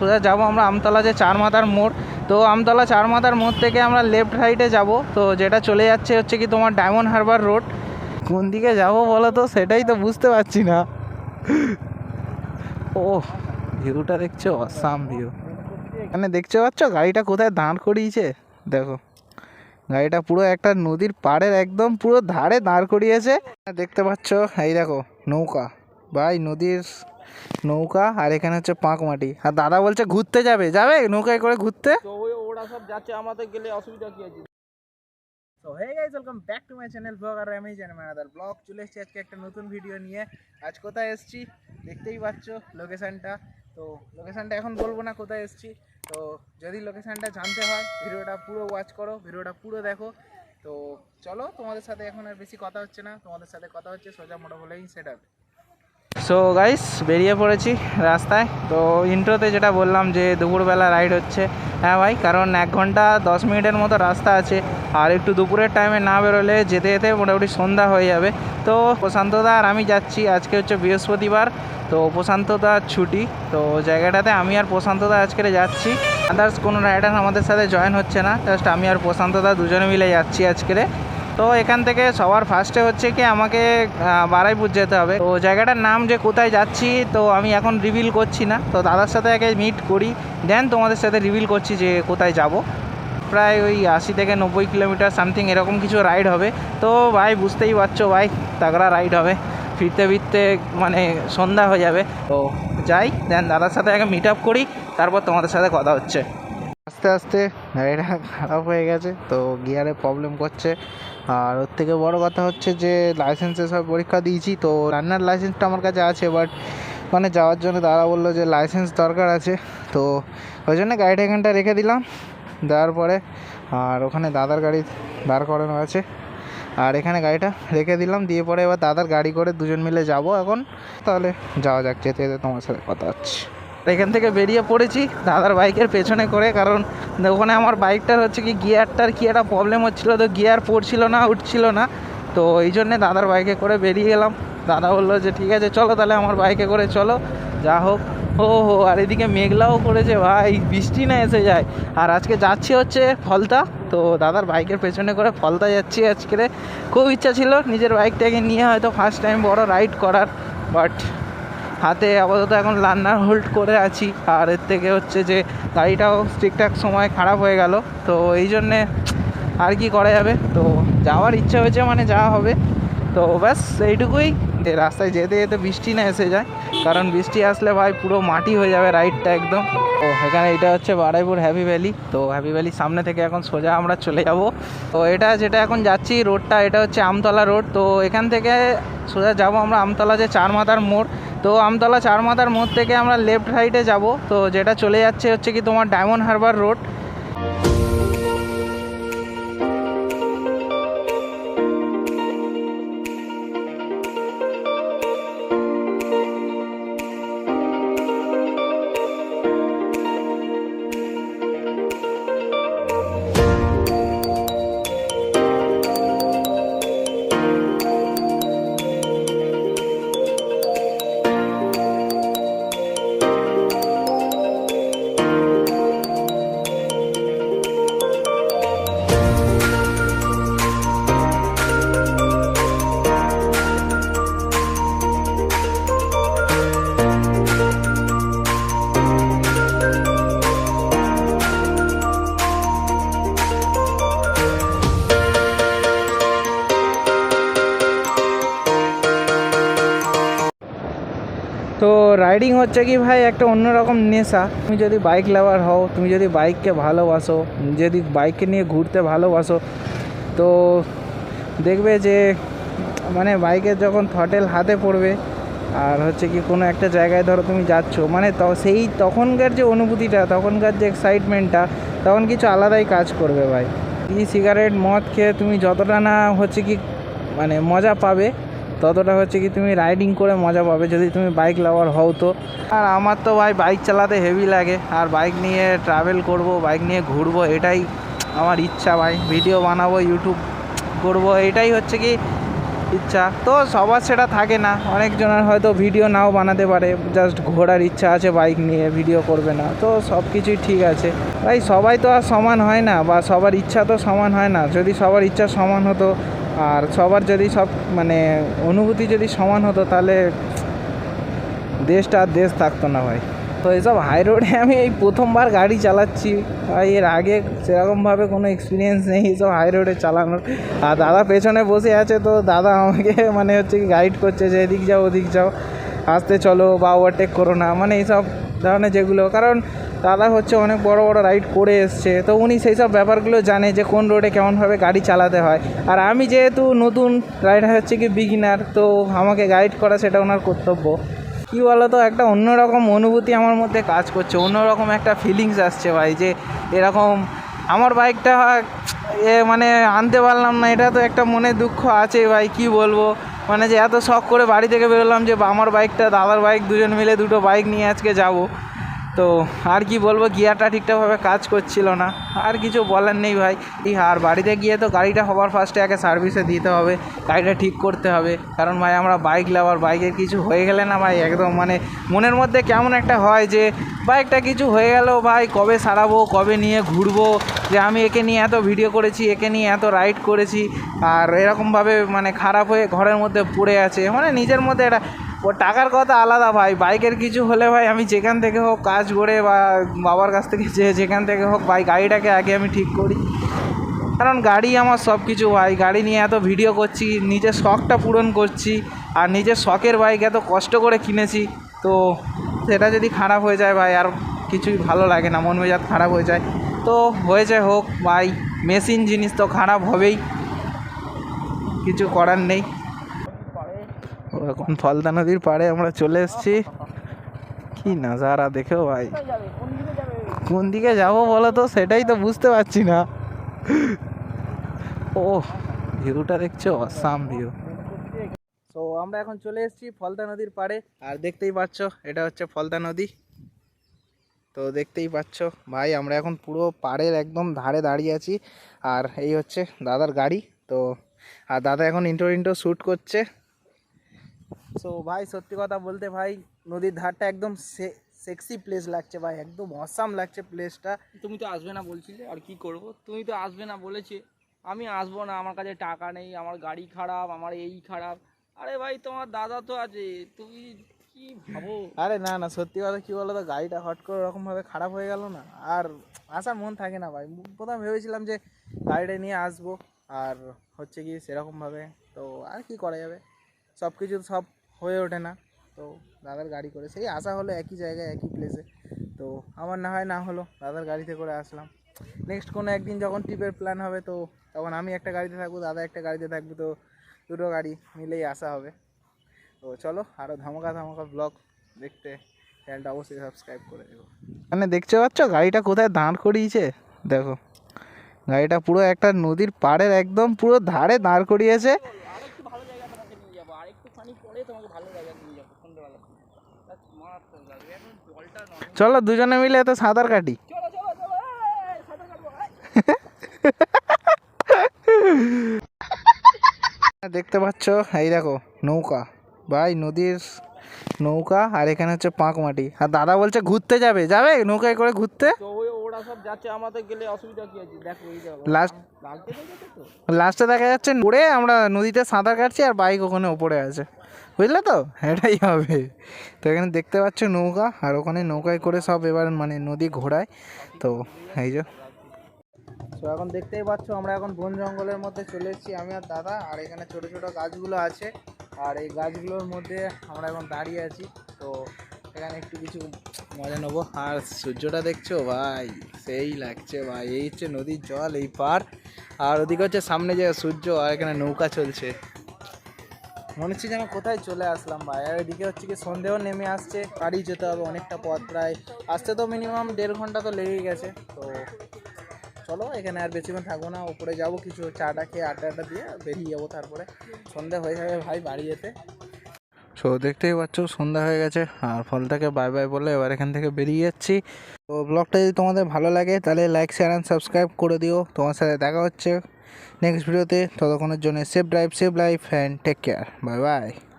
সোজা যাবো আমরা আমতলা যে চারমাথার মোড়। তো আমতলা চারমাথার মোড় থেকে আমরা লেফট রাইটে যাব, তো যেটা চলে যাচ্ছে হচ্ছে কি তোমার ডায়মন্ড হারবার রোড। কোন দিকে যাব বলো তো, সেটাই তো বুঝতে পারছি না। ও ভিউটা দেখছো, অসাম ভিউ। এখানে দেখতে পাচ্ছ গাড়িটা কোথায় দাঁড় করিয়েছে, দেখো গাড়িটা পুরো একটা নদীর পাড়ের একদম পুরো ধারে দাঁড় করিয়েছে। দেখতে পাচ্ছ এই দেখো নৌকা, ভাই নদীর নৌকা। আর এখানে হচ্ছে পাঁকমাটি। আর দাদা বলছে ঘুরতে যাবে, যাবে নৌকায় করে ঘুরতে। তো ওরা সব যাচ্ছে, আমাদের গেলে অসুবিধা কি আছে। তো hey guys, welcome back to my channel blogger Ramesh and মানাদার ব্লগ। চলে এসেছি আজকে একটা নতুন ভিডিও নিয়ে। আজ কোথায় এসেছি দেখতেই পাচ্ছ লোকেশনটা। তো লোকেশনটা এখন বলবো না কোথায় এসেছি। তো যদি লোকেশনটা জানতে হয় ভিডিওটা পুরো ওয়াচ করো, ভিডিওটা পুরো দেখো। তো চলো, তোমাদের সাথে এখন আর বেশি কথা হচ্ছে না, তোমাদের সাথে কথা হচ্ছে সোজা মোটো বলেই সেট আপ। সো গাইস, বেরিয়ে পড়েছি রাস্তায়। তো ইন্ট্রোতে যেটা বললাম যে দুপুরবেলা রাইড হচ্ছে, হ্যাঁ ভাই, কারণ 1 ঘন্টা 10 মিনিটের মতো রাস্তা আছে। আর একটু দুপুরের টাইমে না বেরোলে যেতে যেতে মোটামুটি সন্ধ্যা হয়ে যাবে। তো প্রশান্তদা আর আমি যাচ্ছি, আজকে হচ্ছে বৃহস্পতিবার, তো প্রশান্তদার ছুটি। তো জায়গাটাতে আমি আর প্রশান্তদা আজকে যাচ্ছি। আদার্স কোনো রাইডার আমাদের সাথে জয়েন হচ্ছে না, জাস্ট আমি আর প্রশান্তদা দুজনে মিলে যাচ্ছি আজকে। তো এখান থেকে সবার ফার্স্টে হচ্ছে কি আমাকে বারাইপুর যেতে হবে। তো জায়গাটার নাম যে কোথায় যাচ্ছি তো আমি এখন রিভিল করছি না, তো দাদার সাথে আগে মিট করি, দেন তোমাদের সাথে রিভিল করছি যে কোথায় যাব। প্রায় ওই 80 থেকে 90 কিলোমিটার সামথিং এরকম কিছু রাইড হবে। তো ভাই বুঝতেই পারছো ভাই, তাগড়া রাইড হবে। ফিরতে ফিরতে মানে সন্ধ্যা হয়ে যাবে। তো যাই, দেন দাদার সাথে আগে মিট আপ করি, তারপর তোমাদের সাথে কথা হচ্ছে। আস্তে আস্তে গাড়িটা খারাপ হয়ে গেছে, তো গিয়ারে প্রবলেম করছে। আর ওর থেকে বড় কথা হচ্ছে যে লাইসেন্সের সব পরীক্ষা দিয়েছি, তো রান্নার লাইসেন্সটা আমার কাছে আছে, বাট মানে যাওয়ার জন্য দাদা বললো যে লাইসেন্স দরকার আছে। তো ওই জন্য গাড়িটা এখানটা রেখে দিলাম, দেওয়ার পরে আর ওখানে দাদার গাড়ি দাঁড় করানো আছে, আর এখানে গাড়িটা রেখে দিলাম, দিয়ে পরে এবার দাদার গাড়ি করে দুজন মিলে যাব এখন। তাহলে যাওয়া যাক, যেতে যেতে তোমার সাথে কথা হচ্ছে। এখান থেকে বেরিয়ে পড়েছি দাদার বাইকের পেছনে করে, কারণ ওখানে আমার বাইকটার হচ্ছে কি গিয়ারটার কি একটা প্রবলেম হচ্ছিলো, তো গিয়ার পড়ছিল না, উঠছিল না। তো এই জন্যে দাদার বাইকে করে বেরিয়ে গেলাম। দাদা বললো যে ঠিক আছে চলো তাহলে আমার বাইকে করে চলো, যা হোক। ও হো, আর এদিকে মেঘলাও করেছে ভাই, বৃষ্টি না এসে যায়। আর আজকে যাচ্ছি হচ্ছে ফলতা, তো দাদার বাইকের পেছনে করে ফলতা যাচ্ছি আজকে। খুব ইচ্ছা ছিল নিজের বাইকটাকে নিয়ে হয়তো ফার্স্ট টাইম বড় রাইড করার, বাট হাতে আপাতত এখন লার্নার হোল্ড করে আছি। আর এর থেকে হচ্ছে যে গাড়িটাও ঠিকঠাক সময় খারাপ হয়ে গেল, তো এই জন্যে আর কি করা যাবে। তো যাওয়ার ইচ্ছা হয়েছে, মানে যাওয়া হবে। তো ব্যাস এইটুকুই। রাস্তায় যেতে যেতে বৃষ্টি না এসে যায়, কারণ বৃষ্টি আসলে ভাই পুরো মাটি হয়ে যাবে রাইডটা একদম। তো এখানে এটা হচ্ছে বারাইপুর হ্যাপি ভ্যালি। তো হ্যাপি ভ্যালির সামনে থেকে এখন সোজা আমরা চলে যাব। তো এটা যেটা এখন যাচ্ছি রোডটা, এটা হচ্ছে আমতলা রোড। তো এখান থেকে সোজা যাব আমরা আমতলা যে চারমাথার মোড়। তো আমতলা চারমাথার মোড় থেকে আমরা লেফট রাইটে যাব, তো যেটা চলে যাচ্ছে হচ্ছে কি তোমার ডায়মন্ড হারবার রোড। তো রাইডিং হচ্ছে কি ভাই একটা অন্যরকম নেশা। তুমি যদি বাইক লাভার হও, তুমি যদি বাইককে ভালোবাসো, যদি বাইককে নিয়ে ঘুরতে ভালোবাসো, তো দেখবে যে মানে বাইকের যখন থ্রটেল হাতে পড়বে আর হচ্ছে কি কোনো একটা জায়গায় ধরো তুমি যাচ্ছ, মানে সেই তখনকার যে অনুভূতিটা, তখনকার যে এক্সাইটমেন্টটা, তখন কিছু আলাদাই কাজ করবে ভাই। সিগারেট মদ খেয়ে তুমি যতটা না হচ্ছে কি মানে মজা পাবে, ততটা হচ্ছে কি তুমি রাইডিং করে মজা পাবে যদি তুমি বাইক লাভার হও। তো আর আমার তো ভাই বাইক চালাতে হেভি লাগে, আর বাইক নিয়ে ট্রাভেল করব, বাইক নিয়ে ঘুরবো, এটাই আমার ইচ্ছা ভাই। ভিডিও বানাবো, ইউটিউব করব, এটাই হচ্ছে কি ইচ্ছা, তো সবার সেটা থাকে না। অনেকজনের হয়তো ভিডিও নাও বানাতে পারে, জাস্ট ঘোরার ইচ্ছা আছে বাইক নিয়ে, ভিডিও করবে না, তো সব কিছুই ঠিক আছে ভাই। সবাই তো আর সমান হয় না, বা সবার ইচ্ছা তো সমান হয় না। যদি সবার ইচ্ছা সমান হতো আর সবার যদি সব মানে অনুভূতি যদি সমান হতো, তাহলে দেশটা আর দেশ থাকতো না ভাই। তো এইসব হাই রোডে আমি এই প্রথমবার গাড়ি চালাচ্ছি ভাই, এর আগে সেরকমভাবে কোনো এক্সপিরিয়েন্স নেই এইসব হাই রোডে চালানোর। আর দাদা পেছনে বসে আছে, তো দাদা আমাকে মানে হচ্ছে কি গাইড করছে যে এদিক যাও ওদিক যাও, আস্তে চলো বা ওভারটেক করো না, মানে এইসব ধরনের যেগুলো। কারণ দাদা হচ্ছে অনেক বড় বড় রাইড করে এসছে, তো উনি সেই সব ব্যাপারগুলো জানে যে কোন রোডে কেমনভাবে গাড়ি চালাতে হয়। আর আমি যেহেতু নতুন রাইডার হচ্ছে কি বিগিনার, তো আমাকে গাইড করা সেটা ওনার কর্তব্য। কী বলো তো, একটা অন্যরকম অনুভূতি আমার মধ্যে কাজ করছে, অন্যরকম একটা ফিলিংস আসছে ভাই, যে এরকম আমার বাইকটা মানে আনতে পারলাম না, এটা তো একটা মনে দুঃখ আছে ভাই। কি বলবো, মানে যে এত শখ করে বাড়ি থেকে বেরোলাম যে আমার বাইকটা দাদার বাইক, দুজন মিলে দুটো বাইক নিয়ে আজকে যাব। তো আর কি বলবো, গিয়ারটা ঠিকঠাকভাবে কাজ করছিল না, আর কিছু বলার নেই ভাই। আর বাড়িতে গিয়ে তো গাড়িটা সবার ফার্স্টে আগে সার্ভিসে দিতে হবে, গাড়িটা ঠিক করতে হবে। কারণ ভাই আমরা বাইক লাভার, বাইকের কিছু হয়ে গেলে না ভাই একদম মানে মনের মধ্যে কেমন একটা হয় যে বাইকটা কিছু হয়ে গেল ভাই, কবে সারাবো, কবে নিয়ে ঘুরবো, যে আমি একে নিয়ে এত ভিডিও করেছি, একে নিয়ে এত রাইড করেছি, আর এরকমভাবে মানে খারাপ হয়ে ঘরের মধ্যে পড়ে আছে, মানে নিজের মধ্যে একটা ও টাকার কথা আলাদা ভাই। বাইকের কিছু হলে ভাই আমি যেখান থেকে হোক কাজ করে বা বাবার কাছ থেকে যেখান থেকে হোক ভাই, গাড়িটাকে আগে আমি ঠিক করি। কারণ গাড়ি আমার সব কিছু ভাই, গাড়ি নিয়ে এত ভিডিও করছি, নিজের শখটা পূরণ করছি, আর নিজের শখের বাইক এত কষ্ট করে কিনেছি, তো সেটা যদি খারাপ হয়ে যায় ভাই আর কিছুই ভালো লাগে না, মন মেজাজ খারাপ হয়ে যায়। তো হয়েছে হোক ভাই, মেশিন জিনিস তো খারাপ হবেই, কিছু করার নেই। এখন ফলতা নদীর পাড়ে আমরা চলে এসেছি, কি নাজারা দেখেও ভাই, কোন দিকে যাবো বলো তো, সেটাই তো বুঝতে পারছি না। ও ভিউটা দেখছো, অসাম ভিউ। তো আমরা এখন চলে এসেছি ফলতা নদীর পাড়ে, আর দেখতেই পাচ্ছ এটা হচ্ছে ফলতা নদী। তো দেখতেই পাচ্ছ ভাই, আমরা এখন পুরো পাড়ের একদম ধারে দাঁড়িয়ে আছি, আর এই হচ্ছে দাদার গাড়ি। তো আর দাদা এখন ইন্টো শ্যুট করছে। সো ভাই সত্যি কথা বলতে ভাই, নদীর ধারটা একদম সেক্সি প্লেস লাগছে ভাই, একদম অসাম লাগছে প্লেসটা। তুমি তো আসবে না বলছিলে, আর কি করব, তুমি তো আসবে না বলেছে, আমি আসবো না, আমার কাছে টাকা নেই, আমার গাড়ি খারাপ, আমার এই খারাপ। আরে ভাই তোমার দাদা তো আছে, তুমি কি ভাবো? আরে না না, সত্যি কথা কি বলো তো, গাড়িটা হট করে ওরকমভাবে খারাপ হয়ে গেল না, আর আসার মন থাকে না ভাই। প্রথম ভেবেছিলাম যে গাড়িটা নিয়ে আসবো, আর হচ্ছে কি সেরকমভাবে, তো আর কি করা যাবে, সব কিছু সব হয়ে ওঠে না। তো দাদার গাড়ি করে সেই আসা হলো একই জায়গায় একই প্লেসে, তো আমার না হয় না হলো, দাদার গাড়িতে করে আসলাম। নেক্সট কোনো একদিন যখন ট্রিপের প্ল্যান হবে, তো তখন আমি একটা গাড়িতে থাকবো, দাদা একটা গাড়িতে থাকবো, তো দুটো গাড়ি মিলেই আসা হবে। তো চলো আরও ধামাকা ধামাকা ব্লগ দেখতে চ্যানেলটা অবশ্যই সাবস্ক্রাইব করে দেবো। মানে দেখতে পাচ্ছ গাড়িটা কোথায় দাঁড় করিয়েছে, দেখো গাড়িটা পুরো একটা নদীর পাড়ের একদম পুরো ধারে দাঁড় করিয়েছে। আরেকটু ভালো জায়গা তোমাকে নিয়ে যাবো, আরেকটুখানি পরে তোমাকে ভালো জায়গা নিয়ে যাবো সন্ধ্যেবেলা। মারাত্মক লাগবে এখন জলটা নয়। চলো দুজনে মিলে এত সাঁতার কাটি। চলো চলো চলো, সাঁতার কাটবো। দেখতে পাচ্ছ এই দেখো নৌকা ভাই, নদীর নৌকা, আর এখানে হচ্ছে পাঁক মাটি। আর দাদা বলছে ঘুরতে যাবে, যাবে নৌকায় করে ঘুরতে। তো ওরা সব যাচ্ছে, আমাদের গেলে অসুবিধা কি আছে? দেখো এই দেখো লাস্ট লাগতে দেখেছো তো। লাস্টে দেখা যাচ্ছে পড়ে আমরা নদীতে সাঁতার কাটছি, আর বাইক ওখানে ওপরে আছে, বুঝলে তো, এটাই হবে। তো এখানে দেখতে পাচ্ছ নৌকা, আর ওখানে নৌকায় করে সব এবার মানে নদী ঘোরায়। তো এই যে, তো এখন দেখতেই পাচ্ছ আমরা এখন বন জঙ্গলের মধ্যে চলে এসেছি, আমি আর দাদা। আর এখানে ছোট ছোট গাছগুলো আছে, আর এই গাছগুলোর মধ্যে আমরা এখন দাঁড়িয়ে আছি। তো এখানে একটু কিছু মজা নেবো। আর সূর্যটা দেখছো ভাই, সেই লাগছে ভাই, এই হচ্ছে নদীর জল এই পার, আর ওদিকে হচ্ছে সামনে যে সূর্য, আর এখানে নৌকা চলছে। মনে হচ্ছে যেন কোথায় চলে আসলাম ভাই। আর এদিকে হচ্ছে কি সন্ধেও নেমে আসছে, বাড়ি যেতে হবে অনেকটা পথ, প্রায় আসতে তো মিনিমাম 1.5 ঘন্টা তো লেগেই গেছে। তো চলো এখানে আর বেশিক্ষণ থাকবো না, উপরে যাবো, কিছু চাটা খেয়ে আড্ডা দিয়ে বেরিয়ে যাবো, তারপরে সন্ধ্যা হয়ে যাবে ভাই বাড়ি যেতে। সো দেখতেই পাচ্ছ সন্ধ্যা হয়ে গেছে, আর ফলটাকে বাই বাই বলে এবার এখান থেকে বেরিয়ে যাচ্ছি। তো ব্লগটা যদি তোমাদের ভালো লাগে তাহলে লাইক শেয়ার অ্যান্ড সাবস্ক্রাইব করে দিও। তোমার সাথে দেখা হচ্ছে নেক্সট ভিডিওতে। ততক্ষণের জন্য safe drive safe life and take care, bye by.